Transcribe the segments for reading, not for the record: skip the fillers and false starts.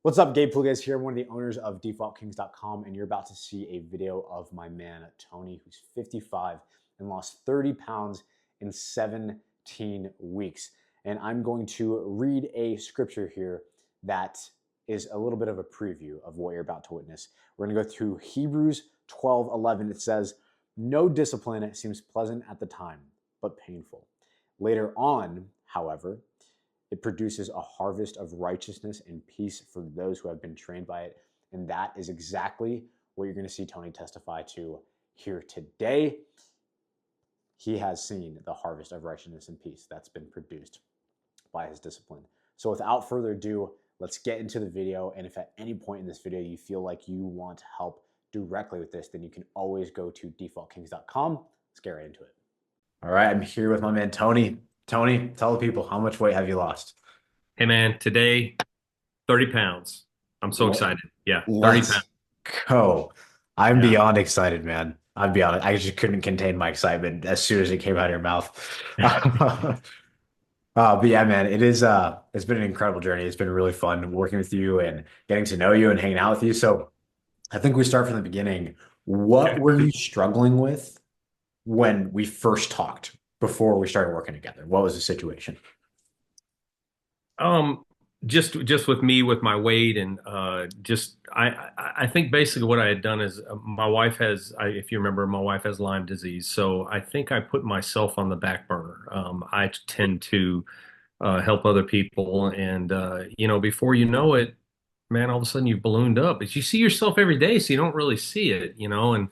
What's up, Gabe Pluguez here. I'm one of the owners of DefaultKings.com, and you're about to see a video of my man, Tony, who's 55 and lost 30 pounds in 17 weeks. And I'm going to read a scripture here that is a little bit of a preview of what you're about to witness. We're going to go through Hebrews 12:11. It says, "No discipline seems pleasant at the time, but painful. Later on, however, it produces a harvest of righteousness and peace for those who have been trained by it." And that is exactly what you're going to see Tony testify to here today. He has seen the harvest of righteousness and peace that's been produced by his discipline. So without further ado, let's get into the video. And if at any point in this video you feel like you want help directly with this, then you can always go to defaultkings.com. Let's get right into it. All right, I'm here with my man, Tony. Tony, tell the people, how much weight have you lost? Hey man, today 30 pounds. I'm so excited. Yeah, 30 Let's pounds. go. I'm Yeah. beyond excited, man. I'm beyond. I just couldn't contain my excitement as soon as it came out of your mouth. But yeah, man, it's been an incredible journey. It's been really fun working with you and getting to know you and hanging out with you. So I think we start from the beginning. What Okay. were you struggling with when we first talked before we started working together? What was the situation? Um, just with me with my weight and just I think basically what I had done is my wife has if you remember my wife has Lyme disease, so I think I put myself on the back burner. I tend to help other people, and before you know it, man, all of a sudden you've ballooned up. But you see yourself every day, so you don't really see it, and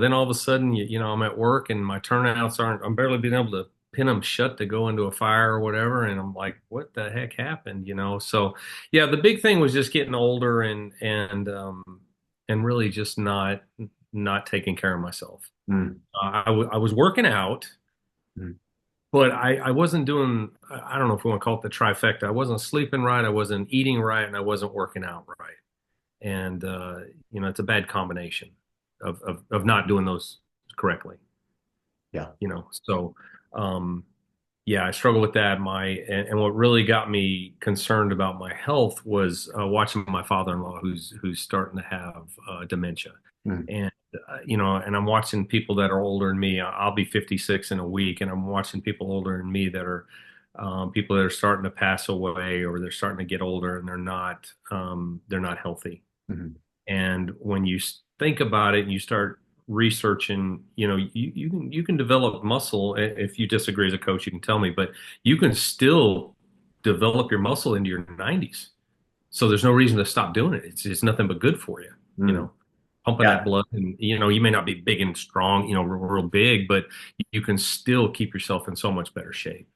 then all of a sudden, I'm at work and my turnouts aren't, I'm barely being able to pin them shut to go into a fire or whatever. And I'm like, what the heck happened, So yeah, the big thing was just getting older and really just not taking care of myself. Mm, I was working out, mm. but I wasn't doing, I don't know if we want to call it the trifecta. I wasn't sleeping right, I wasn't eating right, and I wasn't working out right. And it's a bad combination of not doing those correctly. Yeah. So yeah, I struggle with that. And what really got me concerned about my health was watching my father-in-law, who's starting to have dementia, Mm, and and I'm watching people that are older than me. I'll be 56 in a week, and I'm watching people older than me that are people that are starting to pass away, or they're starting to get older, and they're not healthy. mm. And when you think about it, and you start researching, you can develop muscle. If you disagree as a coach, you can tell me, but you can still develop your muscle into your 90s. So there's no reason to stop doing it. It's nothing but good for you, Mm. pumping that Yeah. blood. And, you may not be big and strong, real big, but you can still keep yourself in so much better shape.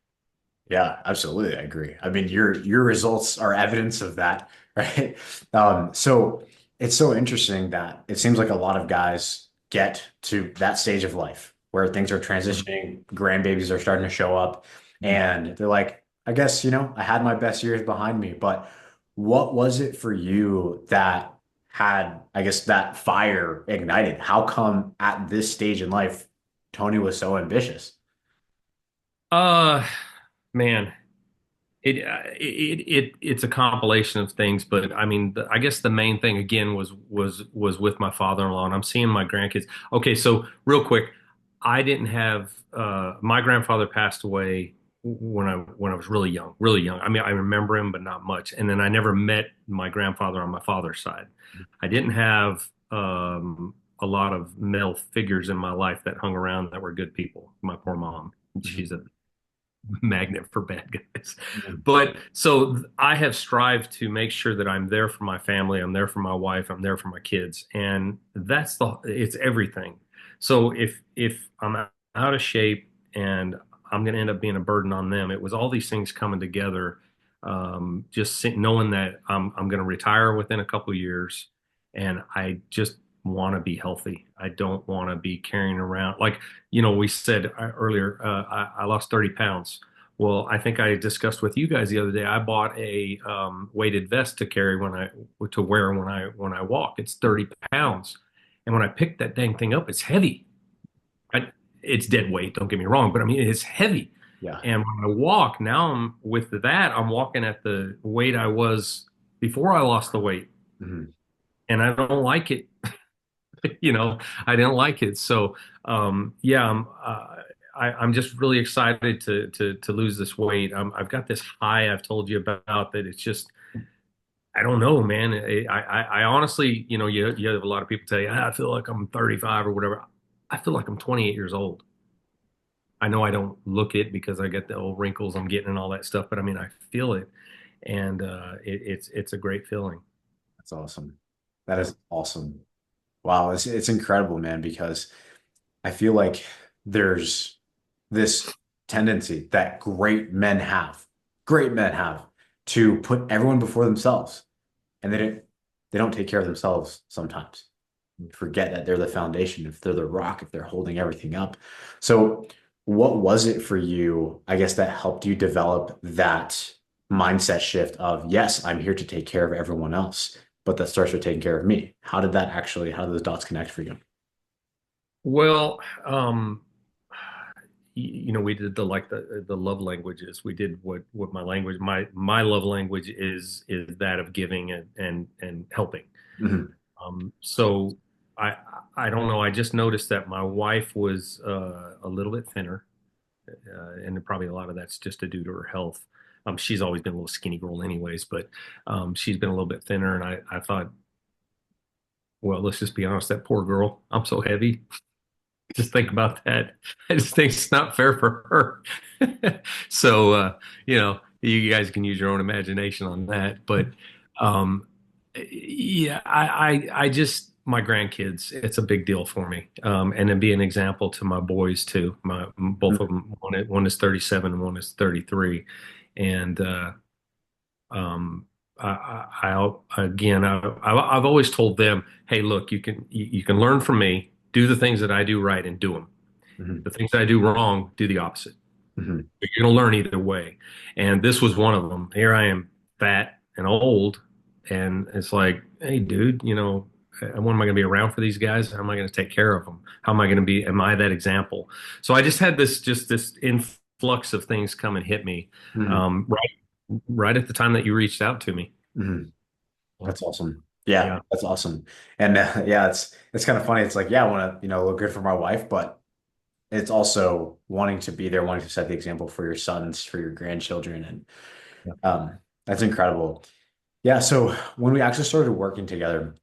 Yeah, absolutely. I agree. I mean, your results are evidence of that, right? So it's so interesting that it seems like a lot of guys get to that stage of life where things are Mhm. transitioning, grandbabies are starting to show up, and they're like, I guess, I had my best years behind me, but what was it for you that had, I guess, that fire ignited? How come at this stage in life, Tony was so ambitious? Uh, Man. It's a compilation of things, but I mean, I guess the main thing again was with my father-in-law, and I'm seeing my grandkids. Okay, so real quick, I didn't have my grandfather passed away when I was really young, really young. I mean, I remember him, but not much. And then I never met my grandfather on my father's side. I didn't have a lot of male figures in my life that hung around that were good people. My poor mom, Mhm. she's a magnet for bad guys. But so I have strived to make sure that I'm there for my family, I'm there for my wife, I'm there for my kids, and it's everything. So if I'm out of shape and I'm going to end up being a burden on them, it was all these things coming together. Knowing that I'm going to retire within a couple of years, and I just want to be healthy. I don't want to be carrying around like we said earlier, I lost 30 pounds. Well, I think I discussed with you guys the other day. I bought a weighted vest to carry to wear when I walk. It's 30 pounds, and when I pick that dang thing up, it's heavy. It's dead weight. Don't get me wrong, but I mean it's heavy. Yeah. And when I walk now, I'm with that. I'm walking at the weight I was. before I lost the weight, Mhm. and I don't like it. You know, I didn't like it. So, yeah, I'm just really excited to lose this weight. I've got this high I've told you about that it's just I don't know, man. I honestly, you have a lot of people tell you, I feel like I'm 35 or whatever. I feel like I'm 28 years old. I know I don't look it because I get the old wrinkles I'm getting and all that stuff, but I mean, I feel it, and it's a great feeling. That's awesome. That is awesome. Wow, it's incredible, man, because I feel like there's this tendency that great men have to put everyone before themselves, and they don't take care of themselves sometimes. Forget that they're the foundation, if they're the rock, if they're holding everything up. So, what was it for you, I guess, that helped you develop that mindset shift of, yes, I'm here to take care of everyone else, but that starts with taking care of me? How did those dots connect for you? Well, we did the love languages. We did what my language my love language is that of giving and helping. Mhm, So I I don't know. I just noticed that my wife was a little bit thinner, and probably a lot of that's just to due to her health. She's always been a little skinny girl, anyways, but she's been a little bit thinner, and I thought, well, let's just be honest, that poor girl. I'm so heavy. Just think about that. I just think it's not fair for her. So, you guys can use your own imagination on that. But um, yeah, I just, my grandkids, it's a big deal for me. And then be an example to my boys too. Both of them, one is 37 and one is 33. And, um, I've always told them, hey, look, you can learn from me, do the things that I do right and do them. mhm, The things I do wrong, do the opposite. mhm, But you're going to learn either way. And this was one of them. Here I am, fat and old. And it's like, hey, dude, when am I going to be around for these guys? How am I going to take care of them? How am I going to be? Am I that example? So I just had this influx of things come and hit me, mhm, right at the time that you reached out to me. mhm. That's awesome. Yeah, Yeah. that's awesome. And yeah, it's kind of funny. It's like, yeah, I want to, look good for my wife, but it's also wanting to be there, wanting to set the example for your sons, for your grandchildren, and Yeah. that's incredible. Yeah. So when we actually started working together,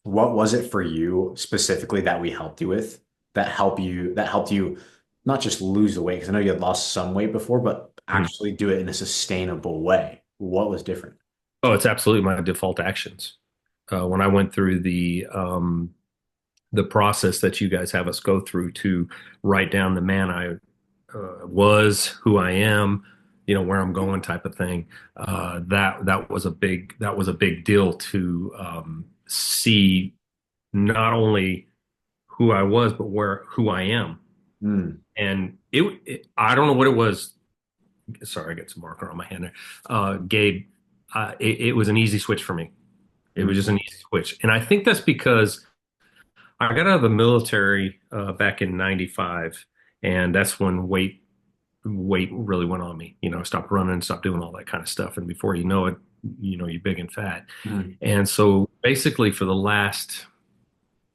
what was it for you specifically that we helped you with that helped you not just lose the weight, because I know you had lost some weight before, but Mhm. actually do it in a sustainable way? What was different? Oh, it's absolutely my default actions. When I went through the process that you guys have us go through to write down the man I was, who I am, where I'm going, type of thing. That was a big deal to see not only who I was, but who I am. Mm, And I don't know what it was. Sorry, I got some marker on my hand there. Gabe, it was an easy switch for me. It was mm, just an easy switch, and I think that's because I got out of the military back in '95, and that's when weight really went on me. I stopped running, stopped doing all that kind of stuff, and before you know it, you're big and fat. mm, And so basically, for the last,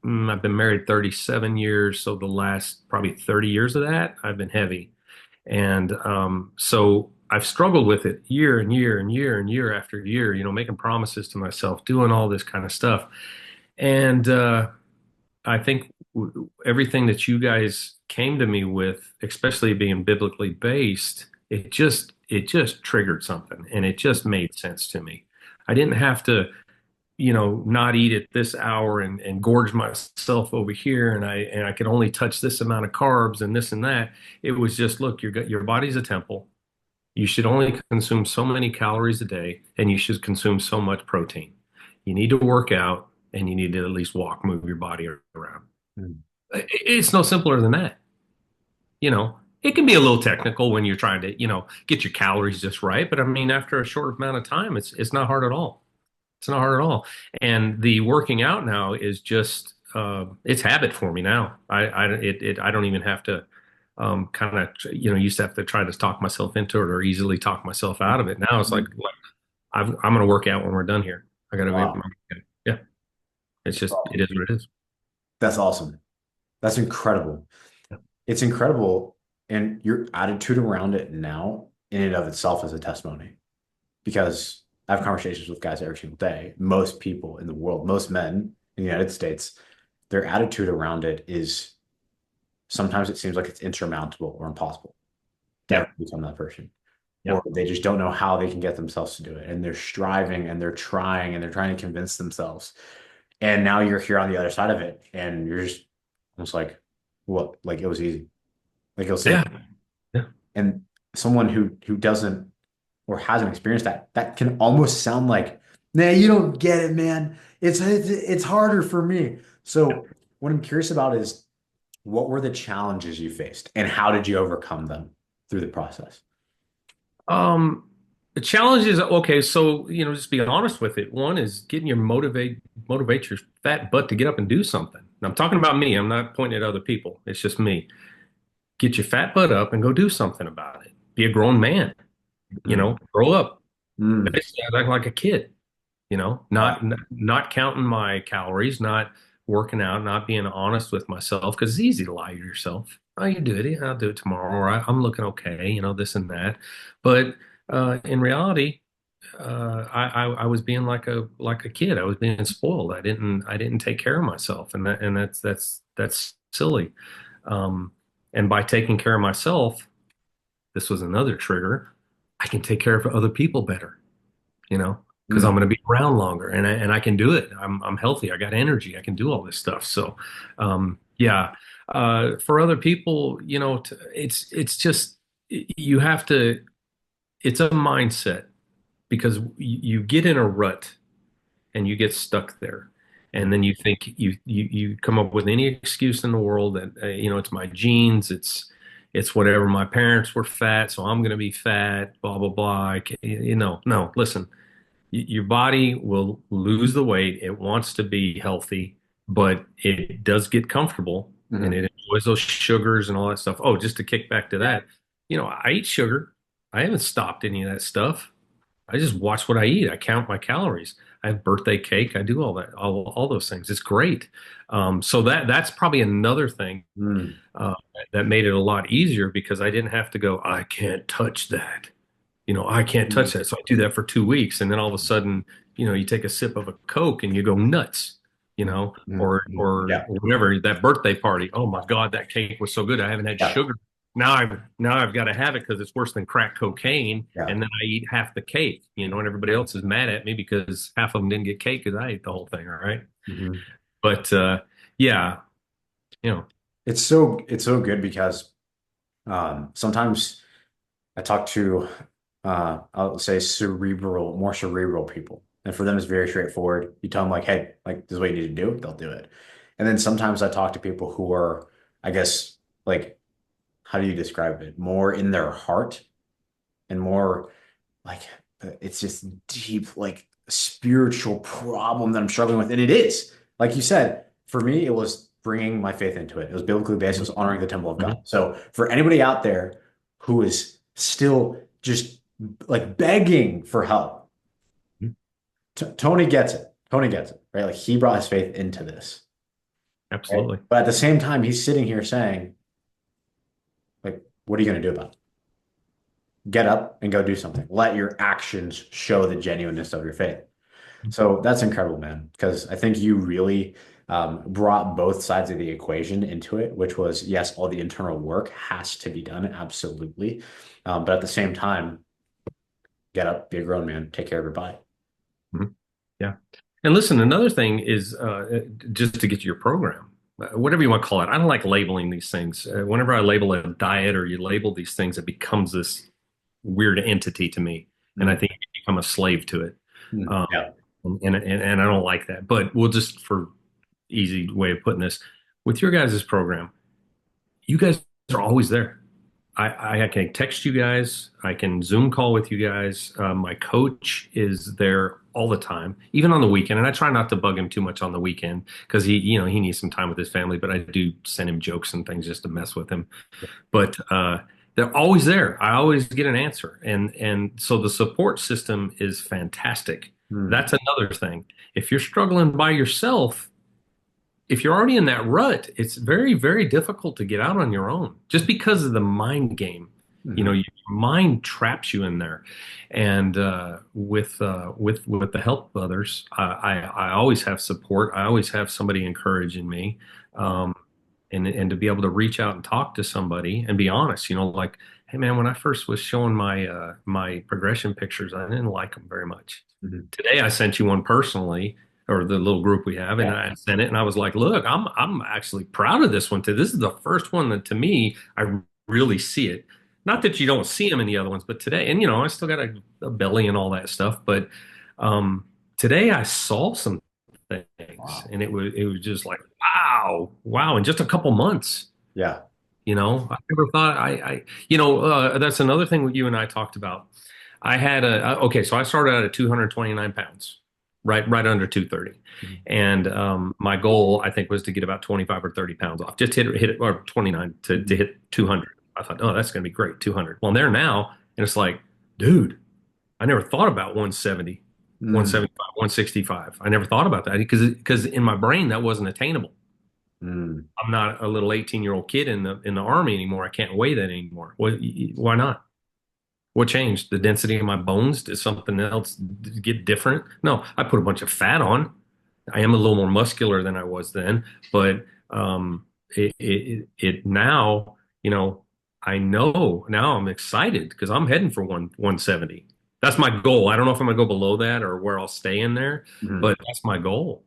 I've been married 37 years, so the last probably 30 years of that, I've been heavy, and so I've struggled with it year and year and year and year after year. Making promises to myself, doing all this kind of stuff, and I think everything that you guys came to me with, especially being biblically based, it just triggered something, and it just made sense to me. I didn't have to, not eat at this hour and gorge myself over here, and I could only touch this amount of carbs and this and that. It was just, look, your body's a temple. You should only consume so many calories a day, and you should consume so much protein. You need to work out, and you need to at least walk, move your body around. mm. It's no simpler than that. It can be a little technical when you're trying to, get your calories just right. But I mean, after a short amount of time, it's not hard at all. It's not hard at all. And the working out now is just, it's habit for me now. I don't even have to kind of, used to have to try to talk myself into it or easily talk myself out of it. Now it's like I'm going to work out when we're done here. I got to be, Wow. yeah, it's just, it is what it is. That's awesome. That's incredible. It's incredible. And your attitude around it now, in and of itself, is a testimony. Because I have conversations with guys every single day. Most people in the world, most men in the United States, their attitude around it is sometimes it seems like it's insurmountable or impossible to Yeah. ever become that person. Yeah. Or they just don't know how they can get themselves to do it. And they're striving and they're trying and they're trying to convince themselves. And now you're here on the other side of it. And you're just almost like, what? Like it was easy. Like it was Yeah. simple. Yeah. And someone who doesn't or hasn't experienced that, that can almost sound like, nah, you don't get it, man. It's harder for me. So what I'm curious about is what were the challenges you faced and how did you overcome them through the process? Um, the challenge is okay. So, just be honest with it. One is getting your motivate your fat butt to get up and do something. And I'm talking about me. I'm not pointing at other people. It's just me. Get your fat butt up and go do something about it. Be a grown man. Mm, Grow up. mm, Basically, act like a kid. wow. Not counting my calories, not working out, not being honest with myself because it's easy to lie to yourself. Oh, you do it. Yeah, I'll do it tomorrow. Or I'm looking okay. This and that. But in reality, I was being like a kid. I was being spoiled. I didn't take care of myself, and that's silly. Um, and by taking care of myself, this was another trigger. I can take care of other people better, because I'm Mm, going to be around longer, and I can do it. I'm healthy. I got energy. I can do all this stuff. So, yeah. For other people, it's just you have to. It's a mindset because you get in a rut and you get stuck there. And then you think you come up with any excuse in the world that it's my genes, it's whatever. My parents were fat, so I'm going to be fat. Blah blah blah. No. Listen, your body will lose the weight. It wants to be healthy, but it does get comfortable and mhm. it enjoys those sugars and all that stuff. Oh, just to kick back to that, I eat sugar. I haven't stopped any of that stuff. I just watch what I eat. I count my calories. I have birthday cake. I do all that, all those things. It's great. So that's probably another thing Mm, uh, that made it a lot easier because I didn't have to go, I can't touch that. I can't mm, touch that. So I do that for 2 weeks. And then all of a sudden, you take a sip of a Coke and you go nuts, or yeah, whatever, that birthday party. Oh my God, that cake was so good. I haven't had yeah, sugar. Now I've got to have it because it's worse than crack cocaine. yeah. And then I eat half the cake, and everybody else is mad at me because half of them didn't get cake because I ate the whole thing. All right. Mhm. But yeah, you know, It's so good because sometimes I talk to I'll say more cerebral people. And for them it's very straightforward. You tell them like, hey, like this is what you need to do, they'll do it. And then sometimes I talk to people who are, I guess, like, how do you describe it? More in their heart and more like it's just deep, like spiritual problem that I'm struggling with. And it is, like you said, for me, it was bringing my faith into it. It was biblically based, it was honoring the temple of God. mhm, So for anybody out there who is still just like begging for help, mhm, Tony gets it. Tony gets it, right? Like he brought his faith into this, right? absolutely. But at the same time, he's sitting here saying, like, what are you going to do about it? Get up and go do something. Let your actions show the genuineness of your faith. So that's incredible, man, because I think you really brought both sides of the equation into it, which was, yes, all the internal work has to be done, absolutely. But at the same time, get up, be a grown man, take care of your body. Mhm. Yeah. And listen, another thing is just to get to your program, whatever you want to call it. I don't like labeling these things. Whenever I label a diet or you label these things, it becomes this weird entity to me. And I Mm, think you become a slave to it. mm, Um, yeah. and I don't like that. But we'll just, for easy way of putting this, with your guys' program, you guys are always there. I can text you guys. I can Zoom call with you guys. My coach is there all the time, even on the weekend. And I try not to bug him too much on the weekend because he needs some time with his family. But I do send him jokes and things just to mess with him. But They're always there. I always get an answer. And so the support system is fantastic. Mm, That's another thing. If you're struggling by yourself, if you're already in that rut, it's very, very difficult to get out on your own just because of the mind game. mhm, Your mind traps you in there. And with the help of others, I always have support. I always have somebody encouraging me. Um, and to be able to reach out and talk to somebody and be honest, like, hey man, when I first was showing my progression pictures, I didn't like them very much. mhm. Today I sent you one personally, or the little group we have, and Yeah. I sent it and I was like, look, I'm actually proud of this one too. This is the first one that to me I really see it. Not that you don't see them in the other ones, but today, and I still got a belly and all that stuff, but today I saw some things, Wow. and it was just like wow, wow, in just a couple months. Yeah. I never thought that's another thing what you and I talked about. I had okay, so I started out at 229 pounds, right under 230. Mhm. And my goal, I think, was to get about 25 or 30 pounds off, just hit it, or 29 to Mhm. hit 200. I thought, oh, that's going to be great, 200. Well, I'm there now, and it's like, dude, I never thought about 170, Mm, 175, 165. I never thought about that because in my brain that wasn't attainable. mm, I'm not a little 18-year-old kid in the army anymore. I can't weigh that anymore. Why not? What changed? The density of my bones? Did something else get different? No, I put a bunch of fat on. I am a little more muscular than I was then, but it now, I know now I'm excited because I'm heading for 170. That's my goal. I don't know if I'm gonna go below that or where I'll stay in there, mhm. but that's my goal,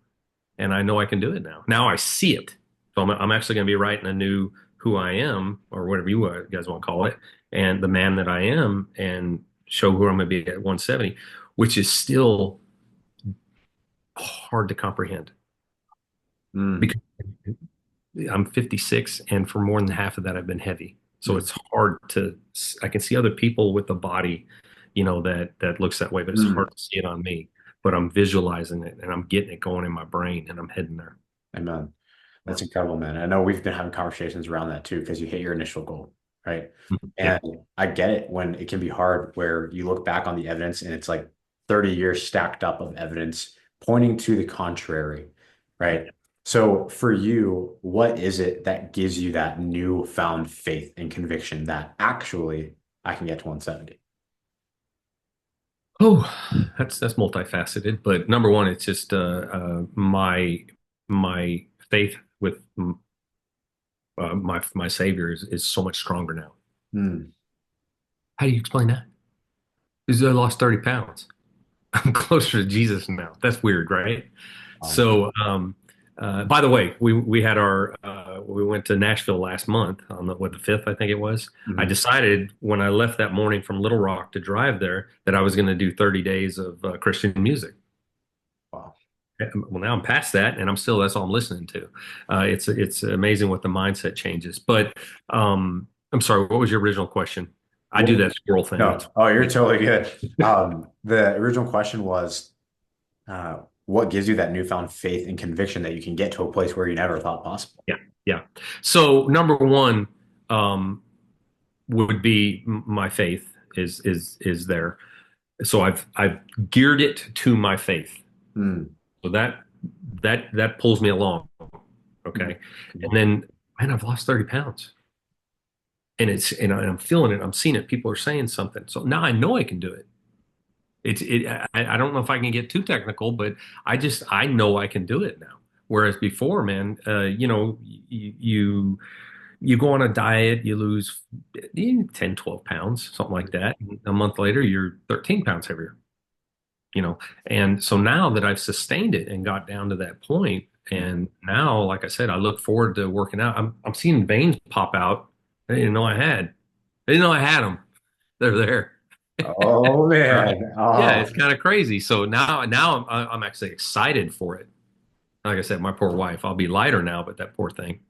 and I know I can do it now. Now I see it. So I'm actually going to be writing a new who I am, or whatever you guys want to call it, and the man that I am, and show who I'm going to be at 170, which is still hard to comprehend Mm, because I'm 56, and for more than half of that, I've been heavy. So mm, it's hard to. I can see other people with a body, that looks that way, but it's mm. hard to see it on me. But I'm visualizing it, and I'm getting it going in my brain, and I'm heading there. Amen. Yeah. That's incredible, man. I know we've been having conversations around that too, because you hit your initial goal, right? Yeah. And I get it when it can be hard where you look back on the evidence and it's like 30 years stacked up of evidence pointing to the contrary, right? So for you, what is it that gives you that newfound faith and conviction that actually I can get to 170? Oh, that's multifaceted, but number one, it's just my faith with my Savior is so much stronger now. Hmm. How do you explain that? Because I lost 30 pounds. I'm closer to Jesus now. That's weird, right? Wow. So, by the way, we went to Nashville last month on the 5th, I think it was. I Mhm. decided when I left that morning from Little Rock to drive there that I was going to do 30 days of Christian music. Wow. Well, now I'm past that, and that's all I'm listening to. It's amazing what the mindset changes. But I'm sorry, what was your original question? I do Well, that squirrel thing. no. It's Oh, you're totally good. The original question was, what gives you that newfound faith and conviction that you can get to a place where you never thought possible? yeah, yeah. So number one um, would be my faith is there. So I've geared it to my faith. Mm, So that pulls me along. mhm, Okay, and mhm, then man, I've lost 30 pounds. And I'm feeling it. I'm seeing it. People are saying something. So now I know I can do it. I don't know if I can get too technical, but I know I can do it now. Whereas before, man, you go on a diet, you lose 10, 12 pounds, something like that. And a month later, you're 13 pounds heavier, And so now that I've sustained it and got down to that point, and now, like I said, I look forward to working out. I'm seeing veins pop out. I didn't know I had. I didn't know I had them. They're there. Oh Right. man. Yeah, Oh. it's kind of crazy. So now I'm actually excited for it. Like I said, my poor wife. I'll be lighter now, but that poor thing.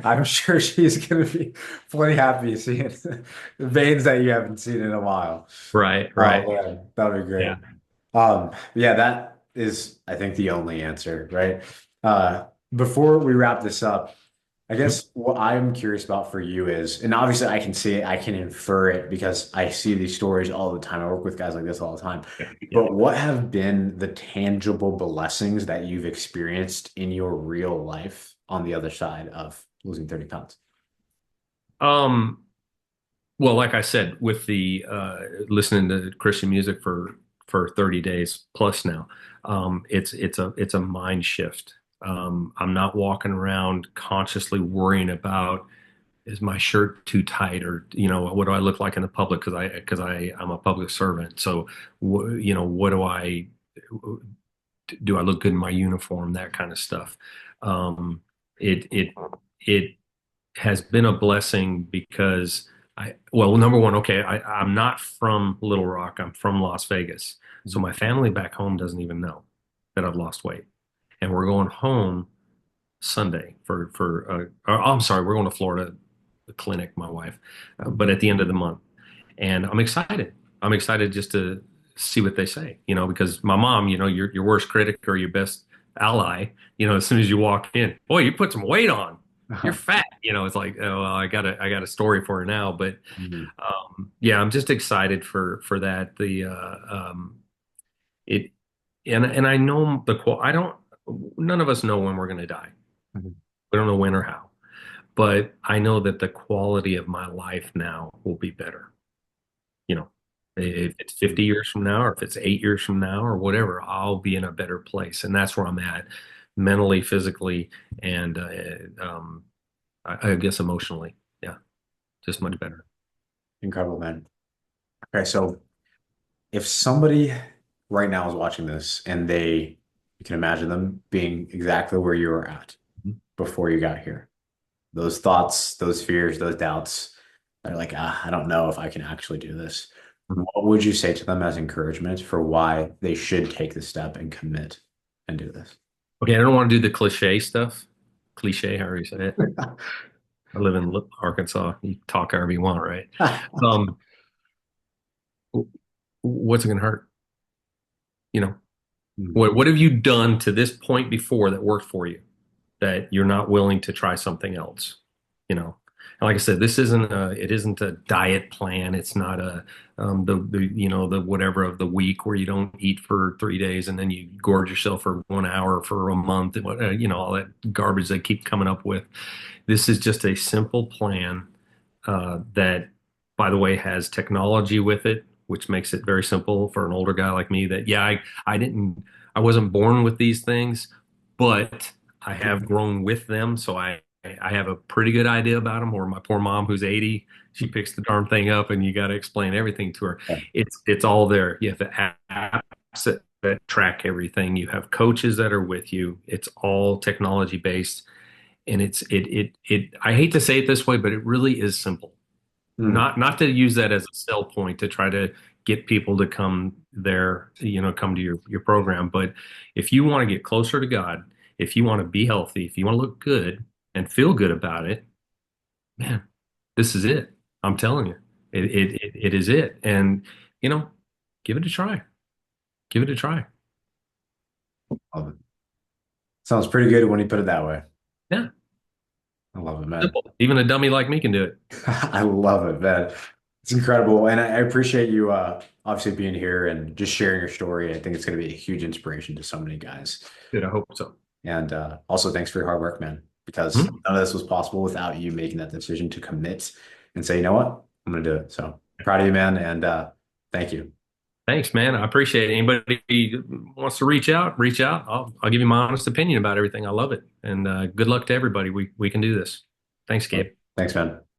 I'm sure she's gonna be plenty happy seeing the veins that you haven't seen in a while. Right, Oh right. man, that'd be Yeah. great. Yeah, that is, I think, the only answer, right? Before we wrap this up, I guess what I'm curious about for you is, and obviously I can see it, I can infer it because I see these stories all the time. I work with guys like this all the time. Yeah. Yeah. But what have been the tangible blessings that you've experienced in your real life on the other side of losing 30 pounds? Um, well, like I said, with the listening to Christian music for 30 days plus now, it's a mind shift. I'm not walking around consciously worrying about is my shirt too tight or what do I look like in the public I'm a public servant. So what do I look good in my uniform, that kind of stuff. Um, it has been a blessing because well, number one, okay, I'm not from Little Rock. I'm from Las Vegas. So Mhm. my family back home doesn't even know that I've lost weight. And we're going home Sunday I'm sorry, we're going to Florida, the clinic, my wife, but at the end of the month. And I'm excited. I'm excited just to see what they say, because my mom, your worst critic or your best ally, as soon as you walk in, boy, you put some weight on. You're fat. It's like, oh, well, I got a story for her now, but Mhm. yeah, I'm just excited for that. It, and I know I don't, none of us know when we're going to die. Mhm. We don't know when or how, but I know that the quality of my life now will be better. You know, if it's 50 years from now, or if it's 8 years from now, or whatever, I'll be in a better place. And that's where I'm at mentally, physically, and I guess emotionally. Yeah, just much better. Incredible, man. Okay, so if somebody right now is watching this and you can imagine them being exactly where you were at before you got here, those thoughts, those fears, those doubts, they're like, I don't know if I can actually do this. Mhm. What would you say to them as encouragement for why they should take the step and commit and do this? Okay, I don't want to do the cliche stuff. Cliche, however you say it. I live in Arkansas. You talk however you want, right? Um, what's it gonna hurt? You know, Mhm. what have you done to this point before that worked for you that you're not willing to try something else? And like I said, it isn't a diet plan. It's not the whatever of the week where you don't eat for 3 days and then you gorge yourself for 1 hour for a month and all that garbage they keep coming up with. This is just a simple plan that, by the way, has technology with it, which makes it very simple for an older guy like me. That yeah, I wasn't born with these things, but I have grown with them, so I have a pretty good idea about them. Or my poor mom, who's 80, she picks the darn thing up, and you got to explain everything to her. It's all there. You have the apps that track everything. You have coaches that are with you. It's all technology based, and I hate to say it this way, but it really is simple. Mhm. Not to use that as a sell point to try to get people to come there, come to your program. But if you want to get closer to God, if you want to be healthy, if you want to look good and feel good about it, man, this is it. I'm telling you, it is it. And you know, give it a try. Give it a try. Love it. Sounds pretty good when you put it that way. Yeah, I love it, man. simple. Even a dummy like me can do it. I love it, man. It's incredible. And I appreciate you obviously being here and just sharing your story. I think it's going to be a huge inspiration to so many guys. Good. I hope so. And also, thanks for your hard work, man, because Mhm. none of this was possible without you making that decision to commit and say, you know what, I'm going to do it. So proud of you, man. And thank you. Thanks, man. I appreciate it. Anybody wants to reach out, reach out. I'll give you my honest opinion about everything. I love it. And good luck to everybody. We can do this. Thanks, Gabe. Thanks, man.